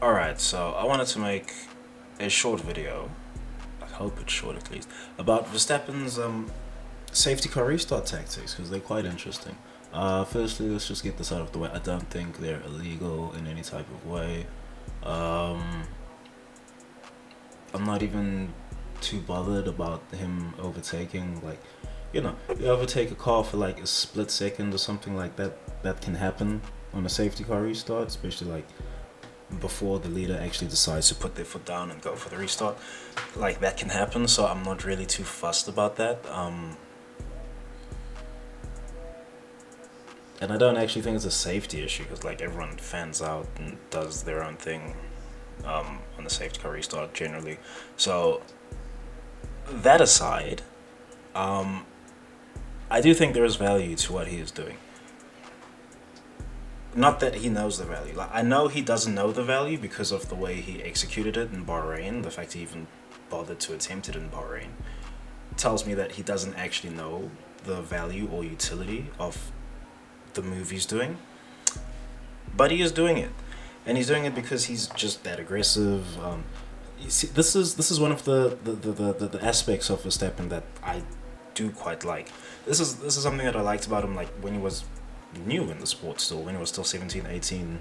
Alright, so I wanted to make a short video, I hope it's short at least, about Verstappen's safety car restart tactics, because they're quite interesting. Firstly, let's just get this out of the way. I don't think they're illegal in any type of way. Um, I'm not even too bothered about him overtaking, like, you overtake a car for like a split second or something like that. That can happen on a safety car restart, especially like before the leader actually decides to put their foot down and go for the restart. Like that can happen, so I'm not really too fussed about that. And I don't actually think it's a safety issue because like everyone fans out and does their own thing on the safety car restart generally. So that aside, I do think there is value to what he is doing. Not that he knows the value. Like I know he doesn't know the value because of the way he executed it in Bahrain. The fact he even bothered to attempt it in Bahrain tells me that he doesn't actually know the value or utility of the move he's doing. But he is doing it, and he's doing it because he's just that aggressive. You see, this is one of the aspects of Verstappen that I do quite like. This is something that I liked about him, like when he was new in the sport still, when he was still 17, 18.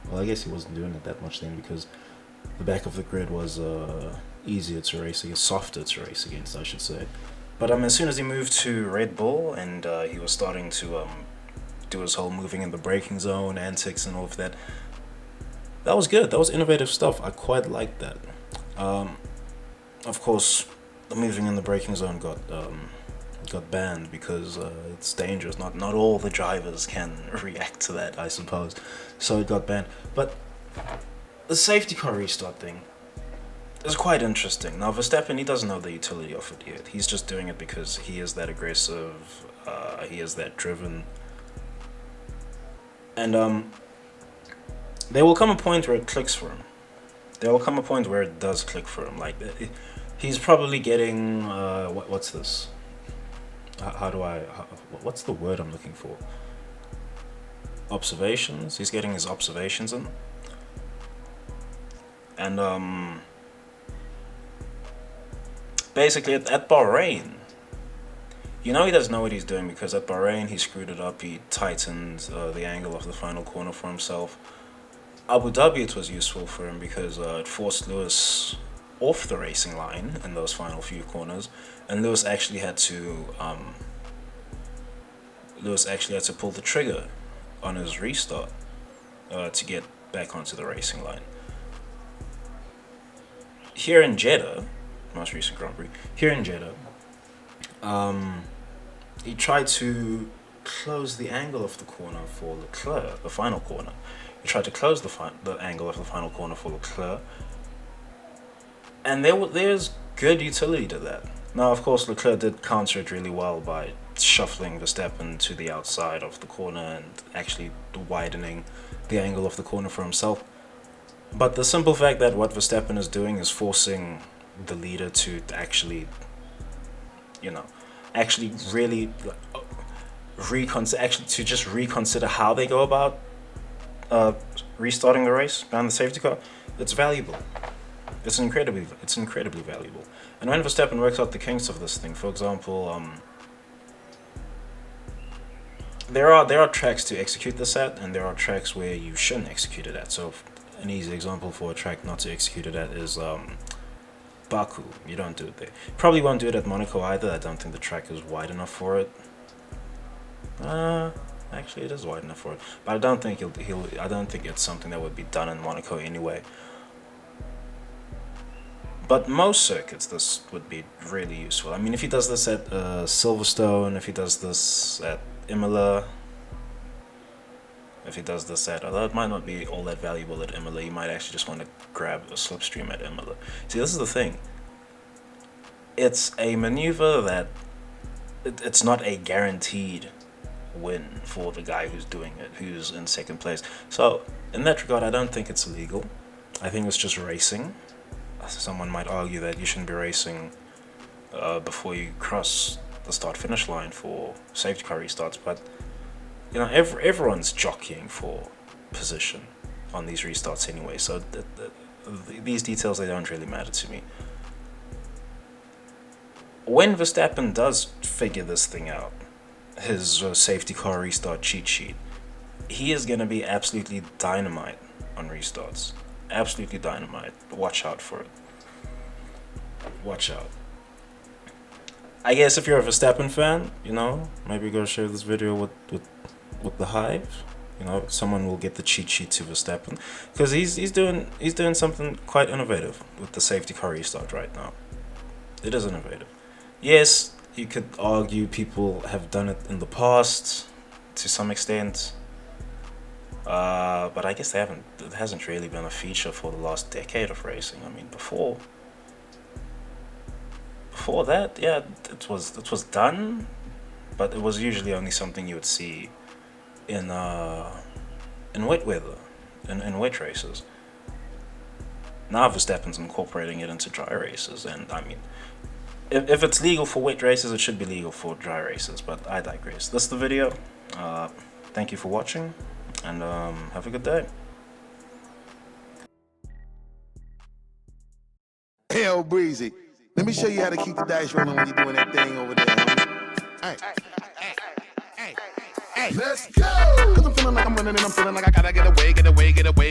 Well, I guess he wasn't doing it that much then because the back of the grid was easier to race against, softer to race against, I should say. But as soon as he moved to Red Bull and he was starting to do his whole moving in the braking zone antics and all of that, that was good. That was innovative stuff. I quite liked that. Of course, the moving in the braking zone got banned because it's dangerous. Not all the drivers can react to that, I suppose. So it got banned. But the safety car restart thing is quite interesting. Now Verstappen, he doesn't know the utility of it yet. He's just doing it because he is that aggressive. He is that driven. And there will come a point where it clicks for him. There will come a point where it does click for him. Like he's probably getting what's this? What's the word I'm looking for? Observations. He's getting his observations in, and basically at Bahrain, he doesn't know what he's doing because at Bahrain he screwed it up. He tightened the angle of the final corner for himself. Abu Dhabi, it was useful for him because it forced Lewis off the racing line in those final few corners, and Lewis actually had to pull the trigger on his restart to get back onto the racing line. Here in Jeddah, most recent Grand Prix, here in Jeddah, he tried to close the angle of the corner for Leclerc, the final corner. He tried to close the angle of the final corner for Leclerc, and there's good utility to that. Now, of course, Leclerc did counter it really well by shuffling Verstappen to the outside of the corner and actually widening the angle of the corner for himself. But the simple fact that what Verstappen is doing is forcing the leader to actually, actually really reconsider how they go about restarting the race behind the safety car, it's valuable. It's incredibly valuable. And when Verstappen works out the kinks of this thing, for example, there are tracks to execute this at, and there are tracks where you shouldn't execute it at. So an easy example for a track not to execute it at is Baku. You don't do it there. Probably won't do it at Monaco either. I don't think the track is wide enough for it. Actually, it is wide enough for it, but I don't think I don't think it's something that would be done in Monaco anyway. But most circuits, this would be really useful. I mean, if he does this at Silverstone, if he does this at Imola, if he does this at, although it might not be all that valuable at Imola, you might actually just want to grab a slipstream at Imola. See, this is the thing. It's a maneuver that it's not a guaranteed win for the guy who's doing it, who's in second place. So, in that regard, I don't think it's illegal. I think it's just racing. Someone might argue that you shouldn't be racing before you cross the start-finish line for safety car restarts, but everyone's jockeying for position. on these restarts anyway, so these details, they don't really matter to me. When Verstappen does figure this thing out, his safety car restart cheat sheet, he is going to be absolutely dynamite on restarts. Absolutely dynamite. Watch out for it. Watch out. I guess if you're a Verstappen fan, you know, maybe go share this video with the Hive. You know, someone will get the cheat sheet to Verstappen, because he's doing something quite innovative with the safety car restart right now. It is innovative. Yes, you could argue people have done it in the past to some extent, but I guess it hasn't really been a feature for the last decade of racing. I mean, before that, yeah, it was done, but it was usually only something you would see in wet weather, in wet races. Now Verstappen's incorporating it into dry races, and I mean, if it's legal for wet races, it should be legal for dry races, but I digress. This is the video. Thank you for watching, and have a good day. Hell breezy. Let me show you how to keep the dice rolling when you're doing that thing over there, homie. Hey, let's go! Cause I'm feeling like I'm running and I'm feeling like I gotta get away.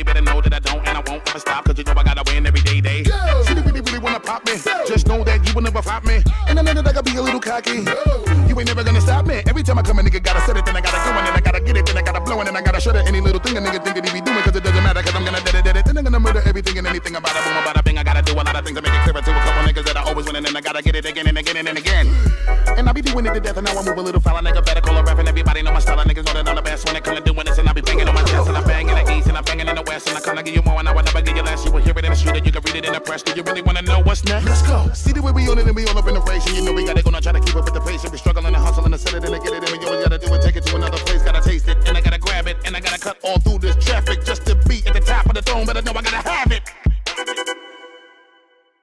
Better know that I don't and I won't ever stop, cause you know I gotta win every day. Go! See, they really wanna pop me. Go! Just know that you will never flop me. And I know that I gotta be a little cocky. Go! You ain't never gonna stop me. Every time I come, a nigga gotta set it, then I gotta go, and then I gotta get it, then I gotta blow, and then I gotta shut it. Any little thing a nigga think that he be doing, cause it doesn't matter, cause I'm gonna dead it. Then I'm gonna murder everything and anything about it. Boom, about a bing. I gotta do a lot of things to make it clearer to a couple niggas that I always win, and then I gotta get it again and again and again. And I be doing it to death, and now I move a little foul. Nigga better call a rap, and everybody know my style. Niggas know that I'm the best when it comes to doing this, and I be banging on my chest, and I bang in the east, and I banging in the west, and I come to give you more, and I will never give you less. You will hear it in the street, and you can read it in the press. Do you really wanna know what's next? Let's go. See the way we on it, and we all up in the race, and you know we gotta go now, try to keep up with the pace. If we struggling and hustling and set it, and I get it, and we always gotta do it, take it to another place, gotta taste it, and I gotta grab it, and I gotta cut all through this traffic just